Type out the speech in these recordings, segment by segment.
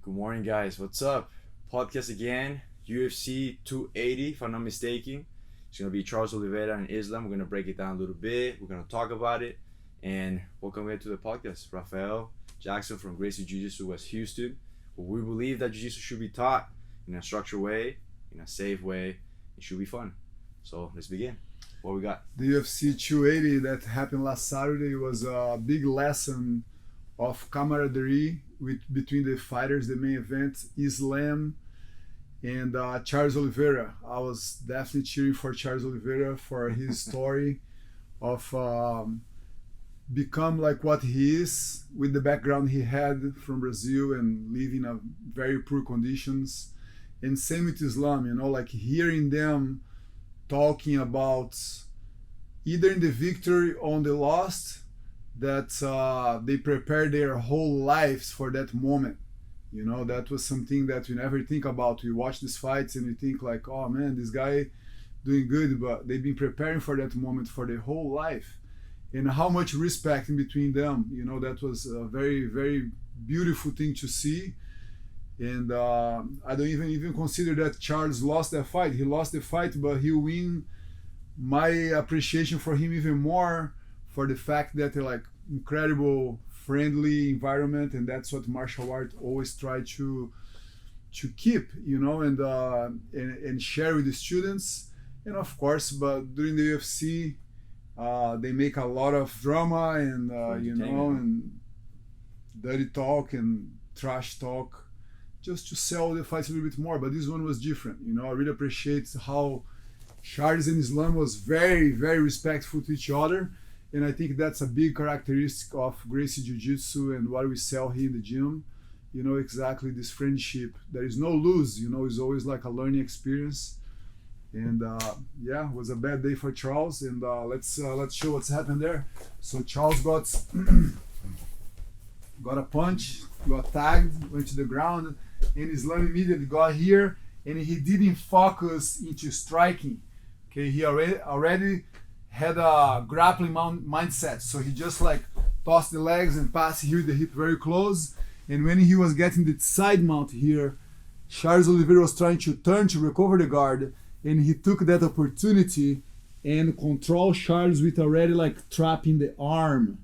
Good morning, guys. What's up? Podcast again. UFC 280, if I'm not mistaken. It's going to be Charles Oliveira and Islam. We're going to break it down a little bit. We're going to talk about it. And welcome here to the podcast. Rafael Jackson from Gracie Jiu Jitsu, West Houston. We believe that Jiu Jitsu should be taught in a structured way, in a safe way. It should be fun. So let's begin. What we got? The UFC 280 that happened last Saturday was a big lesson of camaraderie between the fighters. The main event, Islam and Charles Oliveira. I was definitely cheering for Charles Oliveira for his story of become like what he is with the background he had from Brazil and living in very poor conditions. And same with Islam, like hearing them talking about either in the victory or on the loss, that they prepare their whole lives for that moment. That was something that we never think about. We watch these fights and we think like, oh man, this guy doing good, but they've been preparing for that moment for their whole life. And how much respect in between them, that was a very, very beautiful thing to see. And I don't even consider that Charles lost that fight. He lost the fight, but he'll win my appreciation for him even more for the fact that they're like incredible, friendly environment, and that's what martial art always try to keep, and share with the students. And of course, but during the UFC, they make a lot of drama and and dirty talk and trash talk, just to sell the fights a little bit more. But this one was different. I really appreciate how Charles and Islam was very, very respectful to each other. And I think that's a big characteristic of Gracie Jiu Jitsu and what we sell here in the gym. Exactly this friendship. There is no lose, it's always like a learning experience. And it was a bad day for Charles. And let's show what's happened there. So Charles got a punch, got tagged, went to the ground, and Islam immediately got here, and he didn't focus into striking. Okay, he already had a grappling mindset, so he just like tossed the legs and passed here the hip very close. And when he was getting the side mount here, Charles Oliveira was trying to turn to recover the guard, and he took that opportunity and controlled Charles with already like trapping the arm.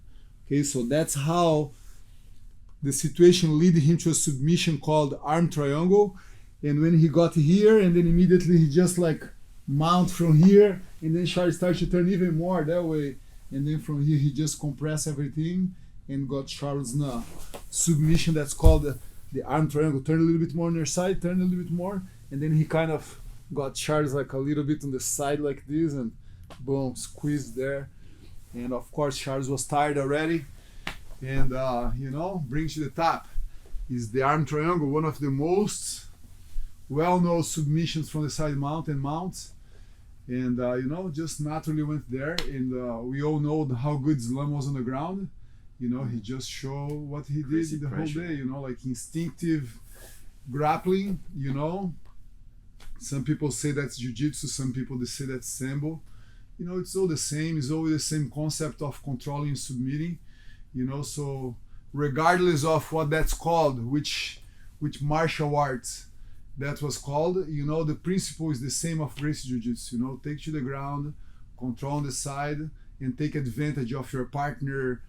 Okay, so that's how the situation led him to a submission called arm triangle. And when he got here, and then immediately he just like mount from here, and then Charles started to turn even more that way, and then from here he just compressed everything and got Charles in a submission that's called the arm triangle. Turn a little bit more on your side, turn a little bit more, and then he kind of got Charles like a little bit on the side like this, and boom, squeezed there. And of course Charles was tired already, and brings to the top is the arm triangle, one of the most well-known submissions from the side mount and mounts. And just naturally went there, and we all know how good Islam was on the ground. He just showed what he did the whole day, like instinctive grappling. Some people say that's jiu-jitsu, some people they say that's sambo. It's all the same. It's always the same concept of controlling and submitting. So regardless of what that's called, which martial arts that was called, the principle is the same of Gracie Jiu Jitsu. Take to the ground, control on the side, and take advantage of your partner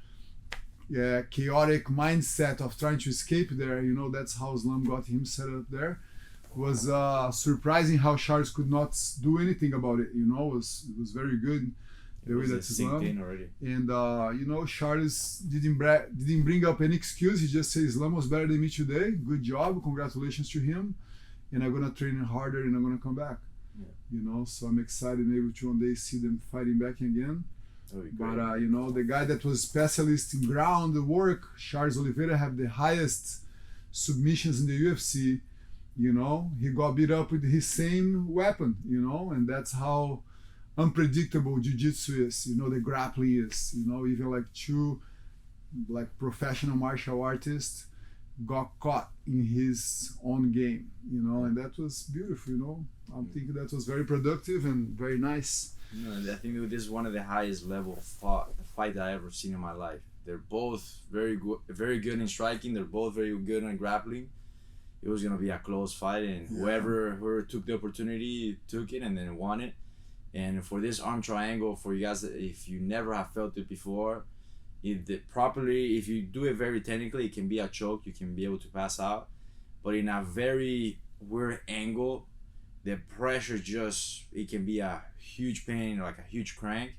chaotic mindset of trying to escape there. That's how Islam got him set up there. It was surprising how Charles could not do anything about it. It was very good the way that Islam. And Charles didn't bring up any excuse. He just said Islam was better than me today. Good job, congratulations to him. And I'm gonna train harder, and I'm gonna come back. Yeah. So I'm excited maybe to one day see them fighting back again. But the guy that was specialist in ground work, Charles Oliveira, have the highest submissions in the UFC. He got beat up with his same weapon. And that's how unpredictable jiu-jitsu is. The grappling is. Even like two like professional martial artists got caught in his own game, and that was beautiful. I'm thinking that was very productive and very nice. I think this is one of the highest level fight that I ever seen in my life. They're both very good in striking. They're both very good in grappling. it was gonna be a close fight, and whoever took the opportunity took it and then won it. And for this arm triangle, for you guys, if you never have felt it before, if you do it very technically, it can be a choke. You can be able to pass out, but in a very weird angle, the pressure it can be a huge pain, like a huge crank,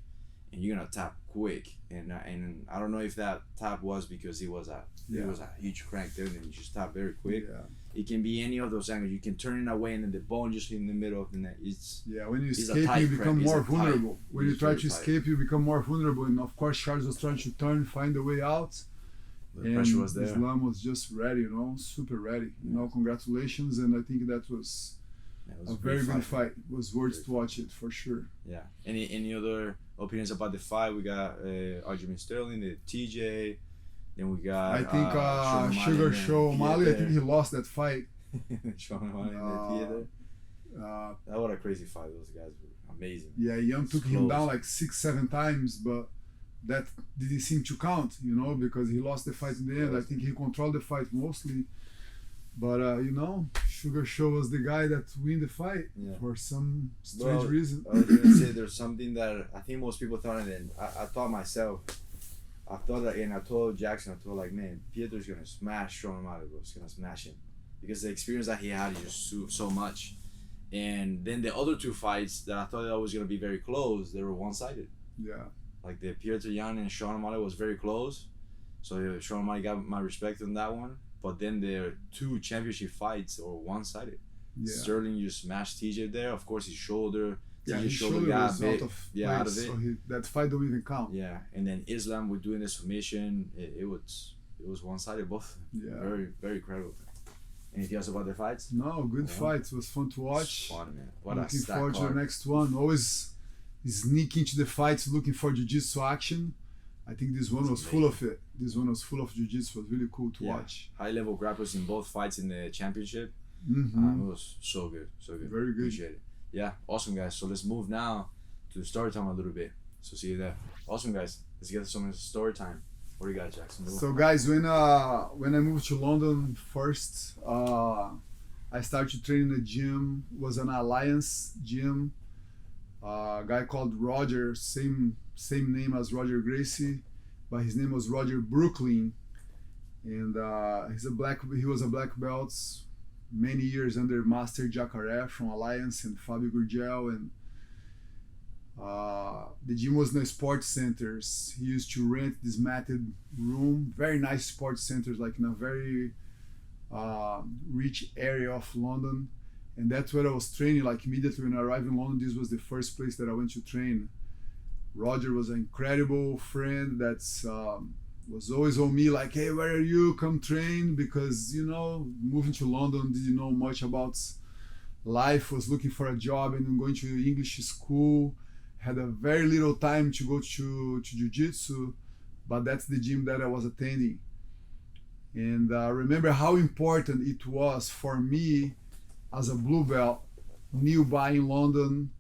and you're gonna tap quick. And I don't know if that tap was because it was a huge crank there, and you just tap very quick. Yeah. It can be any of those angles. You can turn it away, and then the bone just in the middle of the neck. When you escape, you become more vulnerable. When you try to escape, you become more vulnerable. And of course, Charles was trying to find a way out. The pressure was there. Islam was just ready, super ready. Congratulations, and I think that was a very good fight. It was worth to watch it for sure. Yeah. Any other opinions about the fight? We got Aljamain Sterling, the TJ. Then we got. I think Sugar Show O'Malley. I think he lost that fight. Sean O'Malley in the theater. That was a crazy fight. Those guys were amazing. Yeah, Young took him down like 6-7 times, but that didn't seem to count, because he lost the fight in the end. I think he controlled the fight mostly, but Sugar Show was the guy that win the fight for some strange reason. I was gonna say there's something that I think most people thought, and then I thought myself. I thought that, and I told Jackson, man, Pietro's gonna smash Sean O'Malley, bro. He's gonna smash him because the experience that he had is just so much. And then the other two fights that I thought that was gonna be very close, they were one-sided. Yeah. Like the Pietro Yan and Sean O'Malley was very close, so Sean O'Malley got my respect on that one. But then their two championship fights were one-sided. Yeah. Sterling just smashed TJ there. Of course, his shoulder. His shoulder was out of place, so that fight don't even count. Yeah, and then Islam with doing the submission, it was one-sided both. Yeah, very very credible. Anything else about their fights? No, good fights. It was fun to watch. Fun, man. Looking forward to the next one. Always sneak into the fights, looking for jiu-jitsu action. I think this one was full of it. This one was full of jiu-jitsu. It was really cool to watch. High-level grapplers in both fights in the championship. Mm-hmm. It was so good, so good. Very good. Appreciate it. Yeah, awesome guys. So let's move now to story time a little bit. So see you there. Awesome guys. Let's get some story time. What do you got, Jackson? So guys, when I moved to London first, I started training in a gym. It was an Alliance gym. A guy called Roger, same name as Roger Gracie, but his name was Roger Brooklyn, and he was a black belt. Many years under Master Jacaré from Alliance and Fabio Gurgel, and the gym was in the sports centers. He used to rent this matted room, very nice sports centers, like in a very rich area of London, and that's where I was training. Like immediately when I arrived in London, this was the first place that I went to train. Roger was an incredible friend that's was always on me, like, hey, where are you? Come train, because moving to London, didn't know much about life, was looking for a job and going to English school, had a very little time to go to jiu-jitsu, but that's the gym that I was attending. And I remember how important it was for me as a blue belt nearby in London,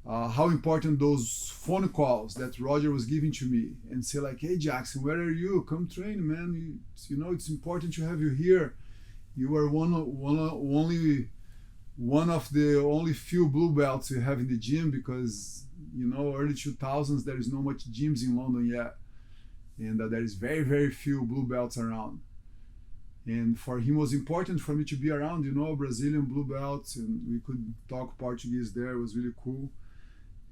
how important those phone calls that Roger was giving to me and say like, hey Jackson, where are you? Come train, man. It's important to have you here. You are one of the only few blue belts you have in the gym, because early 2000s there is not much gyms in London yet, and there is very, very few blue belts around. And for him, it was important for me to be around, Brazilian blue belts, and we could talk Portuguese there. It was really cool.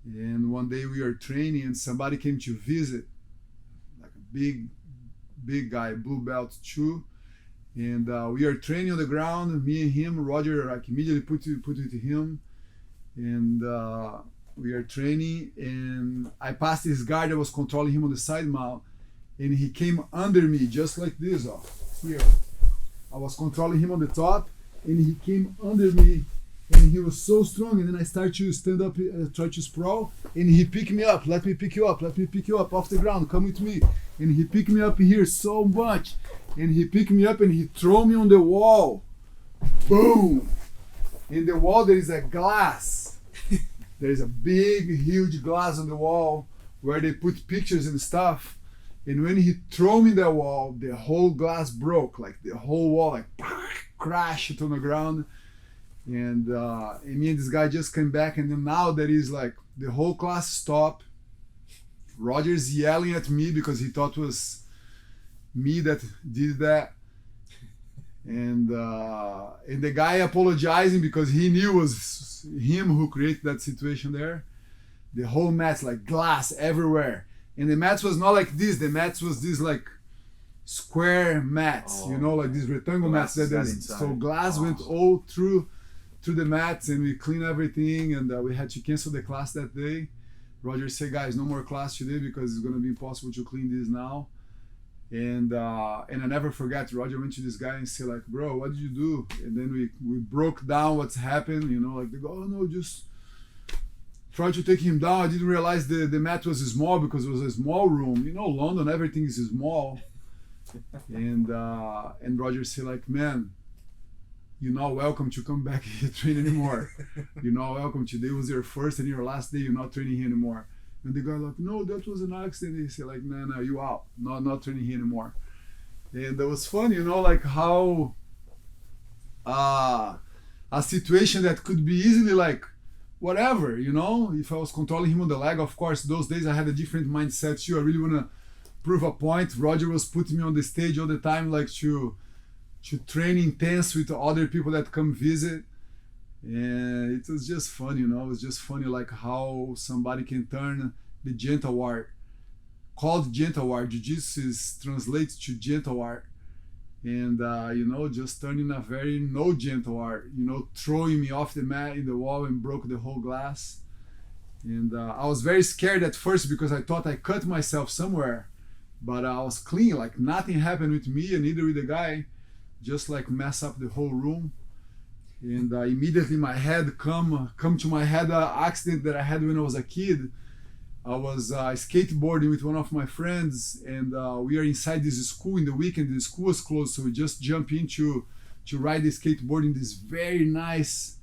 And one day we were training and somebody came to visit, like a big guy, blue belt too. And we are training on the ground, me and him. Roger like immediately put it with him, and we are training. And I passed this guy that was controlling him on the side mount, and he came under me just like this, here. I was controlling him on the top, and he came under me, and he was so strong. And then I started to stand up, try to sprawl, and he picked me up. Let me pick you up off the ground. Come with me. And he picked me up here so much, and he picked me up and he threw me on the wall. Boom! In the wall there is a glass. There is a big, huge glass on the wall where they put pictures and stuff. And when he threw me in the wall, the whole glass broke, like the whole wall, like crashed on the ground. And me and this guy just came back, and then now there is like the whole class stopped. Roger's yelling at me because he thought it was me that did that. And the guy apologizing because he knew it was him who created that situation there. The whole mat's like glass everywhere. And the mats was not like this. The mats was this like square mats, like these rectangle mats. So glass went all through the mats, and we cleaned everything, and we had to cancel the class that day. Roger said, guys, no more class today because it's going to be impossible to clean this now. And I never forgot, Roger went to this guy and said like, bro, what did you do? And then we broke down what's happened, like they go, oh no, just try to take him down. I didn't realize the mat was small because it was a small room. London, everything is small. And Roger said like, man, you're not welcome to come back here train anymore. You're not welcome. Today was your first and your last day. You're not training here anymore. And the guy like, no, that was an accident. He said like, no, you out. Not training here anymore. And that was fun, like how a situation that could be easily like whatever, if I was controlling him on the leg. Of course, those days I had a different mindset too. I really want to prove a point. Roger was putting me on the stage all the time, like to train intense with other people that come visit. And it was just fun, it was just funny like how somebody can turn the gentle art, called gentle art. Jiu-Jitsu translates to gentle art. And just turning a very no gentle art, throwing me off the mat in the wall and broke the whole glass. And I was very scared at first because I thought I cut myself somewhere, but I was clean, like nothing happened with me and neither with the guy. Just like mess up the whole room. And immediately my head come to my head accident that I had when I was a kid. I was skateboarding with one of my friends, and we are inside this school in the weekend. The school was closed, so we just jump into to ride the skateboard in this very nice,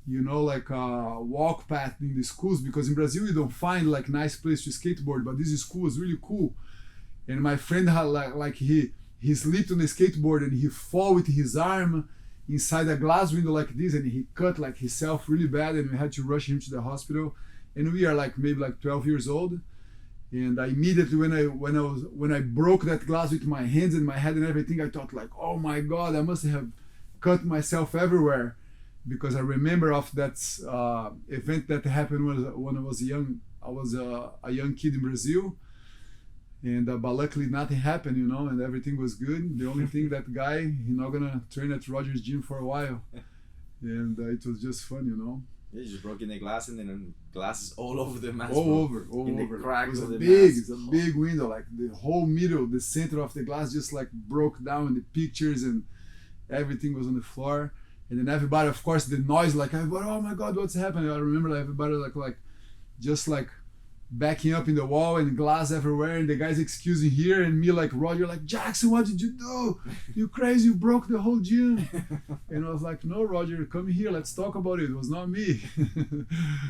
like walk path in the schools, because in Brazil you don't find like nice place to skateboard, but this school was really cool. And my friend had like he slipped on the skateboard and he fall with his arm inside a glass window like this, and he cut like himself really bad, and we had to rush him to the hospital. And we are like maybe like 12 years old. And I immediately when I broke that glass with my hands and my head and everything, I thought like, oh my God, I must have cut myself everywhere, because I remember of that event that happened when I was young. I was a young kid in Brazil. And but luckily nothing happened, and everything was good. The only thing, that guy, he's not gonna train at Roger's gym for a while. And it was just fun, Yeah, you just broke in the glass, and then glasses all over the mat. All over. The cracks of the it's a big window, like the whole middle, the center of the glass just like broke down in the pictures, and everything was on the floor. And then everybody, of course, the noise, like, oh my God, what's happening? I remember like, everybody like just like backing up in the wall and glass everywhere, and the guys excusing here, and me like, Roger like, Jackson, what did you do? You crazy, you broke the whole gym. And I was like, no, Roger, come here, let's talk about it. It was not me.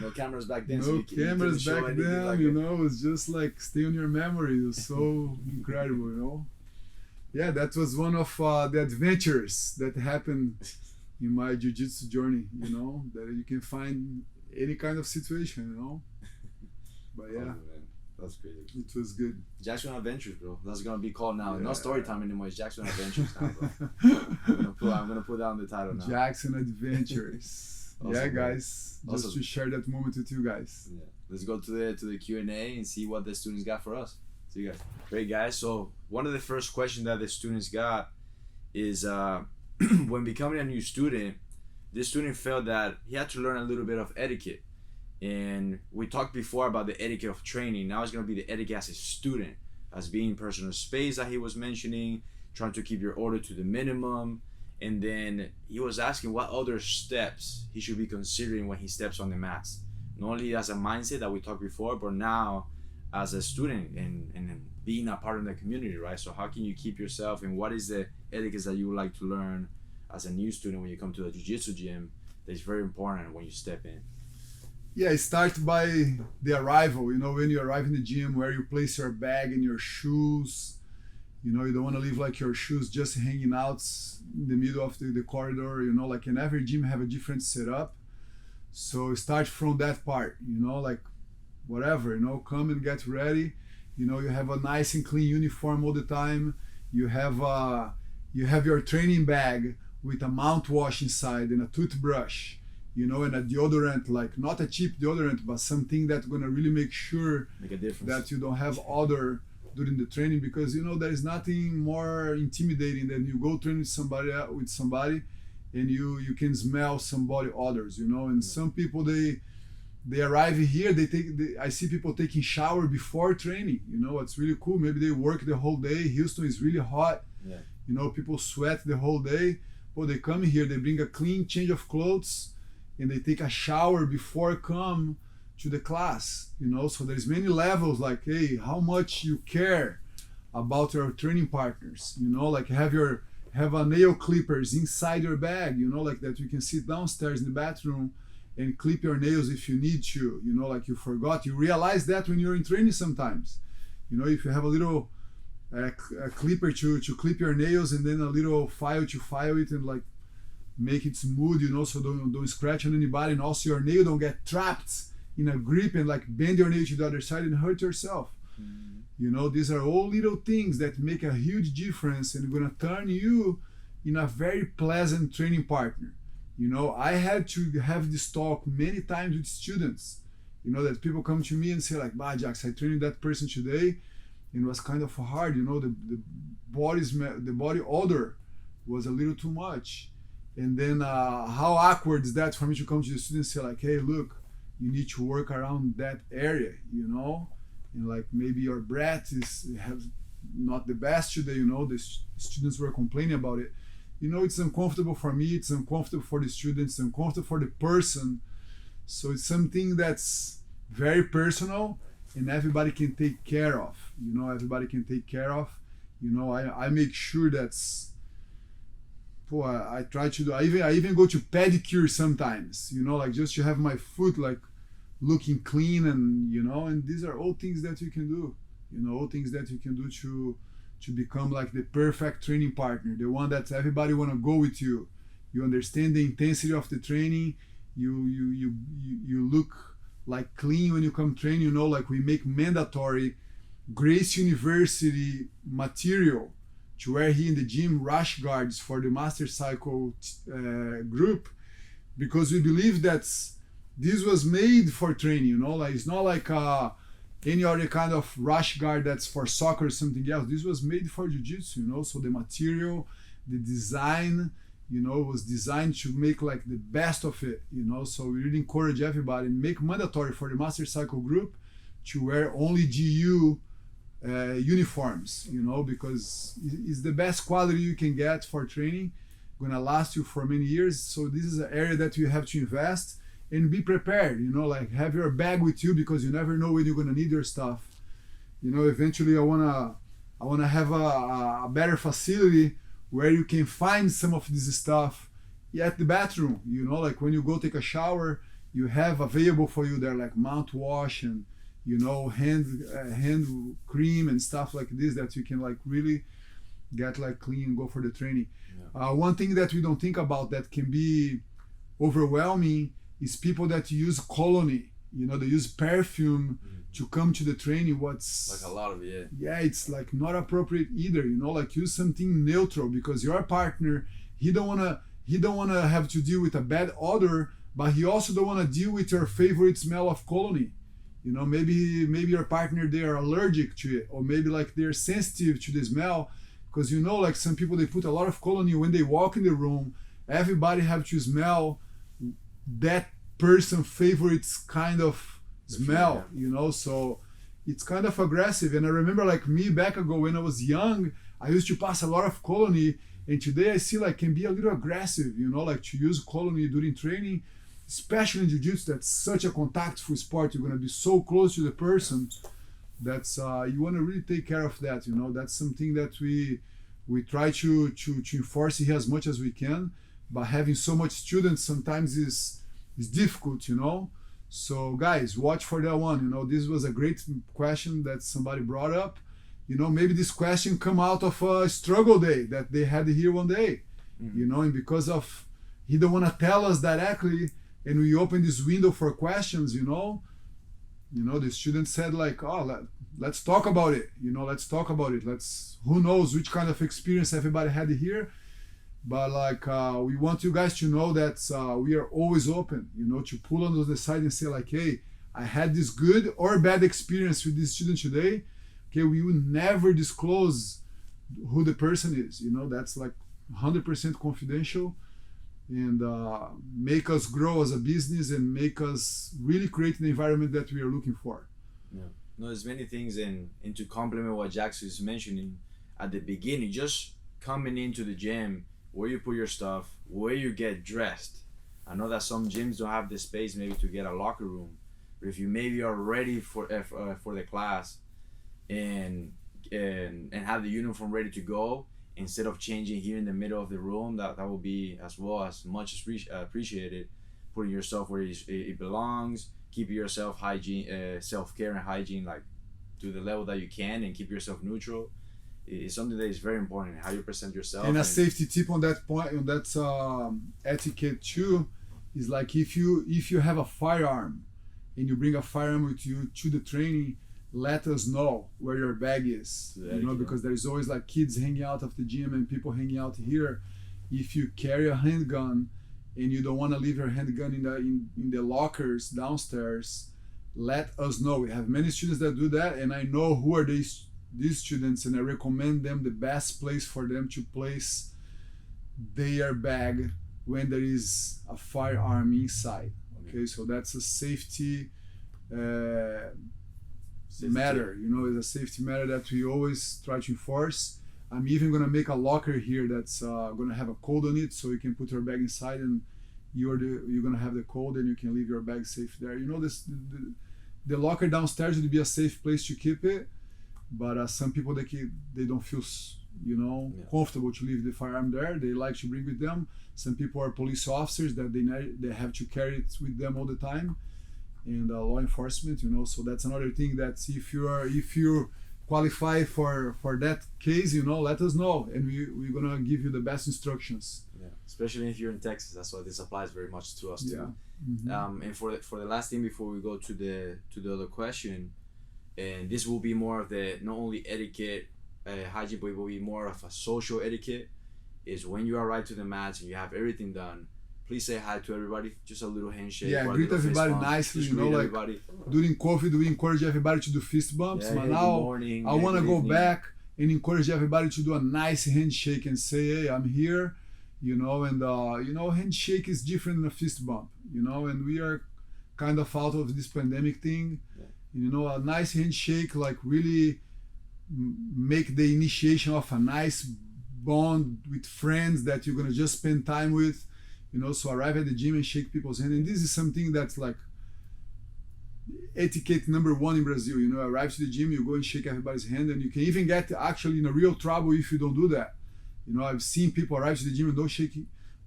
No cameras back then. No cameras back then, like it was just like, stay on your memory. It was so incredible, Yeah, that was one of the adventures that happened in my jiu-jitsu journey, that you can find any kind of situation, But yeah, man. That's crazy. It was good. Jackson Adventures, bro. That's gonna be called now. Yeah. Not story time anymore. It's Jackson Adventures now, bro. I'm gonna put down the title now. Jackson Adventures. Awesome, yeah, guys. Man. Just to share that moment with you guys. Yeah. Let's go to the Q&A and see what the students got for us. See you guys. Great, guys. So one of the first questions that the students got is when becoming a new student, this student felt that he had to learn a little bit of etiquette. And we talked before about the etiquette of training. Now it's going to be the etiquette as a student, as being personal space that he was mentioning, trying to keep your order to the minimum. And then he was asking what other steps he should be considering when he steps on the mats. Not only as a mindset that we talked before, but now as a student and being a part of the community, right? So how can you keep yourself, and what is the etiquette that you would like to learn as a new student when you come to a jiu-jitsu gym that is very important when you step in? Yeah, start by the arrival. When you arrive in the gym, where you place your bag and your shoes, You know, you don't want to leave like your shoes just hanging out in the middle of the corridor, you know, like in every gym have a different setup. So start from that part, you know, like whatever, you know, come and get ready. You know, you have a nice and clean uniform all the time. You have your training bag with a mouthwash inside and a toothbrush, you know, and a deodorant, like not a cheap deodorant, but something that's gonna really make sure Make a difference. that you don't have odor during the training, because you know there is nothing more intimidating than you go train with somebody and you can smell somebody odors, you know. And some people they arrive here, I see people taking shower before training, you know. It's really cool. Maybe they work the whole day. Houston is really hot, yeah. You know, people sweat the whole day. Well, they come here, they bring a clean change of clothes and they take a shower before come to the class, you know. So there's many levels, like, hey, how much you care about your training partners, you know, like have a nail clippers inside your bag, you know, like that you can sit downstairs in the bathroom and clip your nails if you need to, you know, like you forgot. You realize that when you're in training sometimes, you know, if you have a little a clipper to clip your nails and then a little file to file it and like make it smooth, you know, so don't scratch on anybody, and also your nail don't get trapped in a grip and like bend your nail to the other side and hurt yourself. Mm-hmm. You know, these are all little things that make a huge difference and gonna turn you in a very pleasant training partner. You know, I had to have this talk many times with students, you know, that people come to me and say like, bah, Jax, I trained that person today and it was kind of hard, you know, the body odor was a little too much. And then how awkward is that for me to come to the students and say like, hey, look, you need to work around that area, you know, and like maybe your breath has not the best today, you know. The students were complaining about it. You know, it's uncomfortable for me, it's uncomfortable for the students, it's uncomfortable for the person. So it's something that's very personal and everybody can take care of, you know, everybody can take care of. You know, I make sure that's, I try to do, I even go to pedicure sometimes, you know, like just to have my foot like looking clean, and you know, and these are all things that you can do, you know, all things that you can do to become like the perfect training partner, the one that everybody want to go with you. You understand the intensity of the training, you look like clean when you come train, you know, like we make mandatory Gracie University material to wear here in the gym, rash guards for the master cycle group, because we believe that this was made for training, you know, like it's not like any other kind of rash guard that's for soccer or something else. This was made for jiu-jitsu, you know, so the material, the design, you know, was designed to make like the best of it, you know. So we really encourage everybody and make mandatory for the master cycle group to wear only GU uniforms, you know, because it's the best quality you can get for training, gonna last you for many years. So this is an area that you have to invest and be prepared, you know, like have your bag with you, because you never know when you're gonna need your stuff. You know, eventually I wanna have a better facility where you can find some of this stuff at the bathroom, you know, like when you go take a shower, you have available for you there like mouthwash and, you know, hand cream and stuff like this that you can like really get like clean and go for the training. Yeah. One thing that we don't think about that can be overwhelming is people that use cologne, you know, they use perfume to come to the training. What's like a lot of it, yeah, it's like not appropriate either, you know, like use something neutral, because your partner, he don't wanna have to deal with a bad odor, but he also don't wanna deal with your favorite smell of cologne. You know, maybe your partner, they are allergic to it, or maybe like they're sensitive to the smell, because you know, like some people, they put a lot of cologne when they walk in the room. Everybody have to smell that person favorite kind of smell, you know. So it's kind of aggressive. And I remember like me back ago when I was young, I used to pass a lot of cologne, and today I see like can be a little aggressive, you know, like to use cologne during training, especially in jiu-jitsu. That's such a contactful sport. You're going to be so close to the person. That's you want to really take care of that, you know. That's something that we try to enforce here as much as we can, but having so much students sometimes is difficult, you know. So guys, watch for that one, you know. This was a great question that somebody brought up, You know, maybe this question come out of a struggle day that they had here one day. You know, and because of he don't want to tell us directly, and we open this window for questions, you know, the student said like, oh, let's talk about it. You know, let's talk about it. Who knows which kind of experience everybody had here. But like, we want you guys to know that we are always open, you know, to pull on the side and say like, hey, I had this good or bad experience with this student today. Okay, we will never disclose who the person is. You know, that's like 100% confidential, and make us grow as a business and make us really create the environment that we are looking for. Yeah. No, there's many things, and to complement what Jackson is mentioning at the beginning, just coming into the gym, where you put your stuff, where you get dressed. I know that some gyms don't have the space maybe to get a locker room, but if you maybe are ready for the class and have the uniform ready to go, instead of changing here in the middle of the room, that will be as much appreciated. Putting yourself where it belongs, keep yourself hygiene, self-care and hygiene like to the level that you can, and keep yourself neutral. It's something that is very important, how you present yourself. And a safety tip on that point, on that etiquette too, is like if you have a firearm and you bring a firearm with you to the training, let us know where your bag is. You know, because there is always like kids hanging out of the gym and people hanging out here. If you carry a handgun and you don't want to leave your handgun in the lockers downstairs, let us know. We have many students that do that, and I know who are these students, and I recommend them the best place for them to place their bag when there is a firearm inside. Okay, so that's a safety matter. You know, it's a safety matter that we always try to enforce. I'm even gonna make a locker here that's gonna have a code on it, so you can put your bag inside, and you're gonna have the code, and you can leave your bag safe there. You know, the locker downstairs would be a safe place to keep it, but some people they don't feel comfortable to leave the firearm there. They like to bring with them. Some people are police officers that they have to carry it with them all the time, and law enforcement. You know, so that's another thing that if you qualify for that case, you know, let us know, and we're gonna give you the best instructions. Yeah, especially if you're in Texas, that's why this applies very much to us too. Yeah. Mm-hmm. And for the last thing before we go to the other question, and this will be more of the not only etiquette, hygiene, but it will be more of a social etiquette. Is when you arrive to the mats and you have everything done, please say hi to everybody. Just a little handshake. Yeah, greet everybody nicely. You know, like everybody. During COVID, we encourage everybody to do fist bumps. Yeah, but now morning, I want to go back and encourage everybody to do a nice handshake and say, "Hey, I'm here." You know, and handshake is different than a fist bump. You know, and we are kind of out of this pandemic thing. Yeah. You know, a nice handshake like really make the initiation of a nice bond with friends that you're gonna just spend time with. You know, so arrive at the gym and shake people's hand, and this is something that's like etiquette number one in Brazil. You know, arrive to the gym, you go and shake everybody's hand, and you can even get actually in a real trouble if you don't do that. You know, I've seen people arrive to the gym and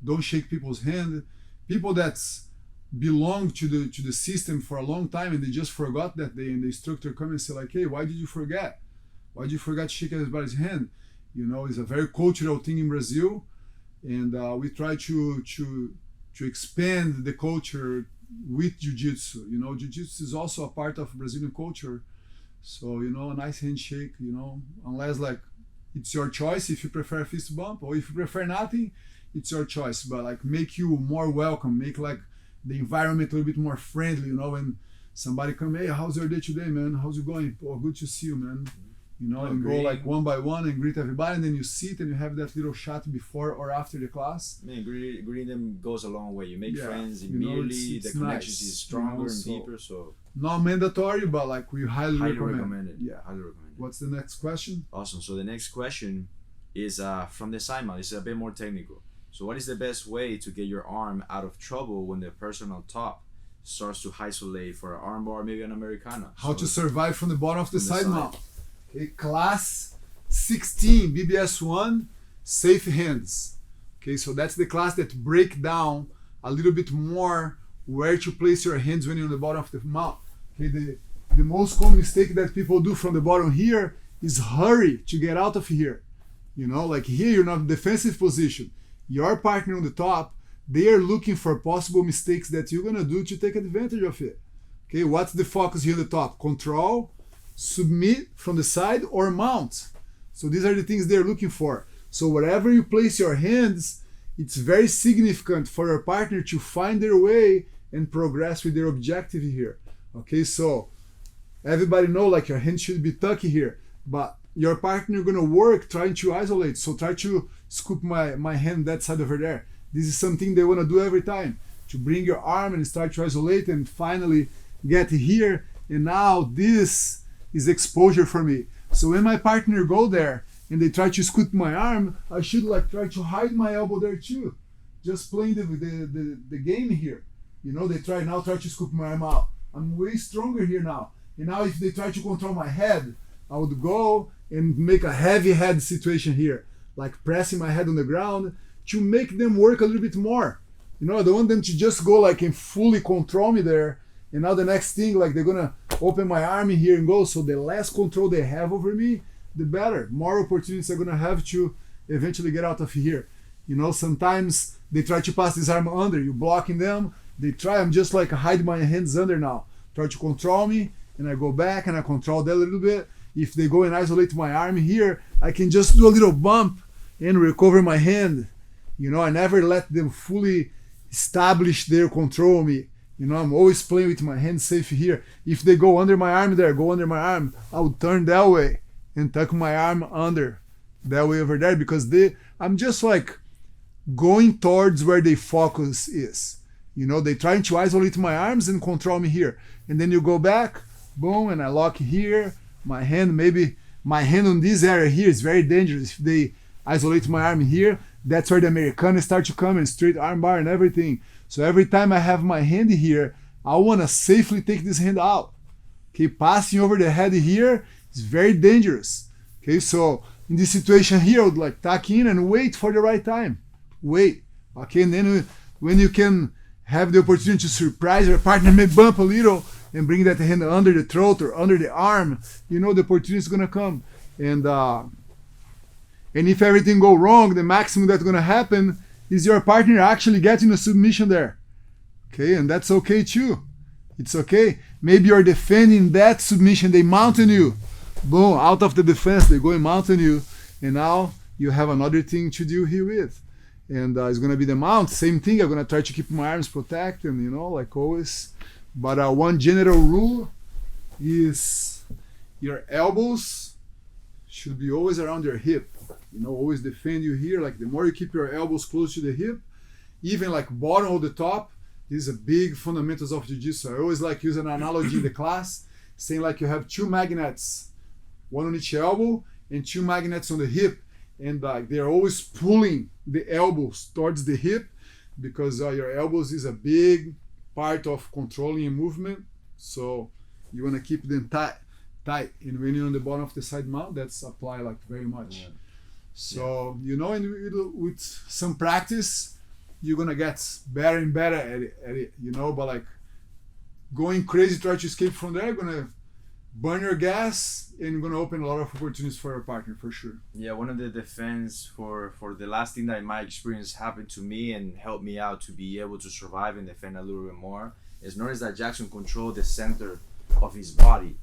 don't shake people's hand. People that's belong to the system for a long time, and they just forgot that day, and the instructor come and say like, "Hey, why did you forget? Why did you forget to shake everybody's hand?" You know, it's a very cultural thing in Brazil. And we try to expand the culture with Jiu-Jitsu. You know, Jiu-Jitsu is also a part of Brazilian culture. So, you know, a nice handshake, you know, unless like it's your choice if you prefer a fist bump, or if you prefer nothing, it's your choice. But like make you more welcome, make like the environment a little bit more friendly, you know, when somebody come, "Hey, how's your day today, man? How's it going? Oh, good to see you, man." You know, and go like one by one and greet everybody, and then you sit and you have that little chat before or after the class. Man, greeting them goes a long way. You make friends immediately. The connections is stronger and deeper. So not mandatory, but like we highly recommend it. Yeah, highly recommend it. What's the next question? Awesome. So the next question is from the Simon. This is a bit more technical. So what is the best way to get your arm out of trouble when the person on top starts to isolate for an armbar, maybe an Americana? How to survive from the bottom of the side mount. Okay, class 16, BBS1, safe hands. Okay, so that's the class that break down a little bit more where to place your hands when you're on the bottom of the mount. Okay, the most common mistake that people do from the bottom here is hurry to get out of here. You know, like here you're not in defensive position. Your partner on the top, they are looking for possible mistakes that you're gonna do to take advantage of it. Okay, what's the focus here on the top? Control, submit from the side, or mount. So these are the things they're looking for. So wherever you place your hands, it's very significant for your partner to find their way and progress with their objective here. Okay, so everybody know like your hand should be tucky here, but your partner gonna work trying to isolate. So try to scoop my hand that side over there. This is something they wanna do every time, to bring your arm and start to isolate and finally get here. And now this is exposure for me. So when my partner go there and they try to scoop my arm, I should like try to hide my elbow there too. Just playing the game here. You know, they try to scoop my arm out. I'm way stronger here now. And now if they try to control my head, I would go and make a heavy head situation here, like pressing my head on the ground to make them work a little bit more. You know, I don't want them to just go like and fully control me there. And now the next thing, like they're gonna open my arm in here and go. So the less control they have over me, the better. More opportunities they're gonna have to eventually get out of here. You know, sometimes they try to pass this arm under, you blocking them. They try, I'm just like hide my hands under now. Try to control me, and I go back and I control that a little bit. If they go and isolate my arm here, I can just do a little bump and recover my hand. You know, I never let them fully establish their control of me. You know, I'm always playing with my hand safe here. If they go under my arm there, go under my arm, I will turn that way and tuck my arm under that way over there, because I'm just like going towards where their focus is. You know, they trying to isolate my arms and control me here. And then you go back, boom, and I lock here. My hand, maybe my hand on this area here is very dangerous. If they isolate my arm here, that's where the Americans start to come and straight arm bar and everything. So every time I have my hand here, I want to safely take this hand out. Okay, passing over the head here is very dangerous. Okay, so in this situation here, I would like tuck in and wait for the right time. Wait. Okay, and then when you can have the opportunity to surprise your partner, may bump a little and bring that hand under the throat or under the arm, you know the opportunity is gonna come. And if everything go wrong, the maximum that's gonna happen is your partner actually getting a submission there. Okay, and that's okay too. It's okay. Maybe you're defending that submission, they mountain you. Boom, out of the defense, they go and mountain you. And now you have another thing to deal here with. And it's gonna be the mount, same thing. I'm gonna try to keep my arms protected, you know, like always. But one general rule is your elbows should be always around your hip. You know, always defend you here. Like the more you keep your elbows close to the hip, even like bottom or the top, these are big fundamentals of Jiu-Jitsu. I always like use an analogy in the class, saying like you have two magnets, one on each elbow and two magnets on the hip. And like they're always pulling the elbows towards the hip, because your elbows is a big part of controlling a movement. So you want to keep them tight. And when you're on the bottom of the side mount, that's apply like very much. Yeah. So, you know, and with some practice, you're going to get better and better at it, you know, but like going crazy, try to escape from there, you're going to burn your gas and you're going to open a lot of opportunities for your partner, for sure. Yeah, one of the defense for the last thing that in my experience happened to me and helped me out to be able to survive and defend a little bit more is notice that Jackson controlled the center of his body.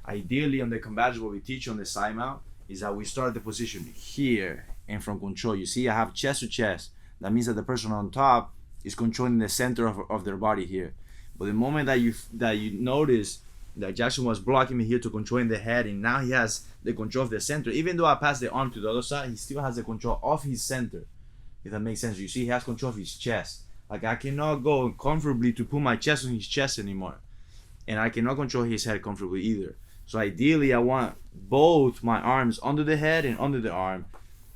Ideally, on the combats, what we teach on the side mount is that we start the position here and from control. You see, I have chest to chest. That means that the person on top is controlling the center of their body here. But the moment that you notice that Jackson was blocking me here to controlling the head, and now he has the control of the center. Even though I pass the arm to the other side, he still has the control of his center. If that makes sense. You see, he has control of his chest. Like I cannot go comfortably to put my chest on his chest anymore. And I cannot control his head comfortably either. So ideally, I want both my arms under the head and under the arm.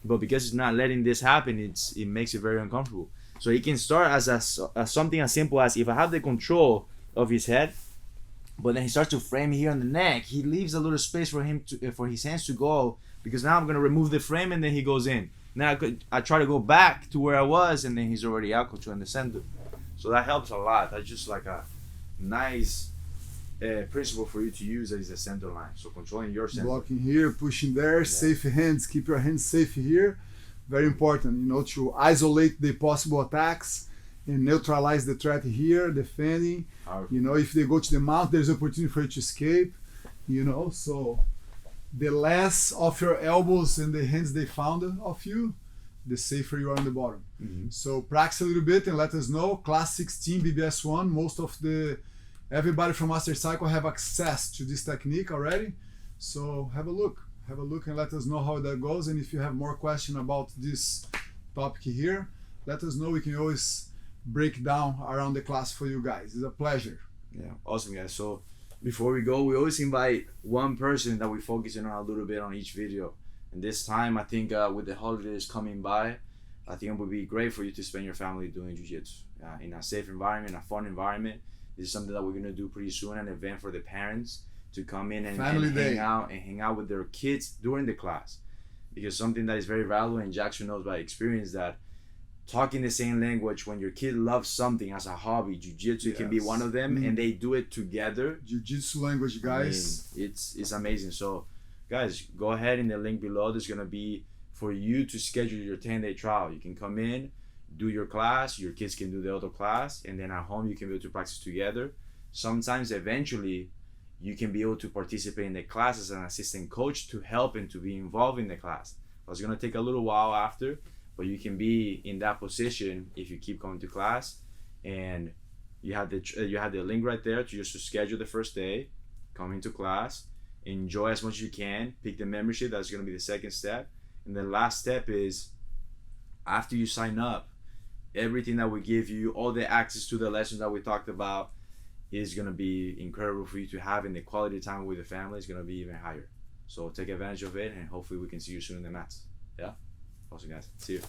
But because it's not letting this happen, it makes it very uncomfortable. So he can start as something as simple as, if I have the control of his head, but then he starts to frame me here on the neck, he leaves a little space for his hands to go, because now I'm going to remove the frame and then he goes in. Now I try to go back to where I was, and then he's already out controlling the center. So that helps a lot. That's just like a nice principle for you to use is the center line. So controlling your center. Blocking here, pushing there, safe hands, keep your hands safe here. Very important, to isolate the possible attacks and neutralize the threat here, defending. If they go to the mount, there's opportunity for you to escape, so the less of your elbows and the hands they found of you, the safer you are on the bottom. Mm-hmm. So practice a little bit and let us know. Class 16, BBS 1, most of everybody from Master Cycle have access to this technique already. So have a look and let us know how that goes. And if you have more questions about this topic here, let us know. We can always break down around the class for you guys. It's a pleasure. Yeah, awesome, guys. So before we go, we always invite one person that we focus on a little bit on each video. And this time, I think with the holidays coming by, I think it would be great for you to spend your family doing jiu-jitsu in a safe environment, a fun environment. This is something that we're gonna do pretty soon, an event for the parents to come in and hang out with their kids during the class. Because something that is very valuable, and Jackson knows by experience, that talking the same language when your kid loves something as a hobby, jiu-jitsu can be one of them, and they do it together. Jiu-jitsu language, guys. I mean, it's amazing. So guys, go ahead in the link below. There's gonna be for you to schedule your 10-day trial. You can come in, do your class, your kids can do the other class, and then at home you can be able to practice together. Sometimes eventually you can be able to participate in the class as an assistant coach to help and to be involved in the class. It's gonna take a little while after, but you can be in that position if you keep going to class. And you have the link right there to just to schedule the first day, come into class, enjoy as much as you can, pick the membership. That's going to be the second step. And the last step is, after you sign up, everything that we give you, all the access to the lessons that we talked about, is going to be incredible for you to have, and the quality time with the family is going to be even higher. So take advantage of it, and hopefully we can see you soon in the mats. Yeah? Awesome, guys. See you.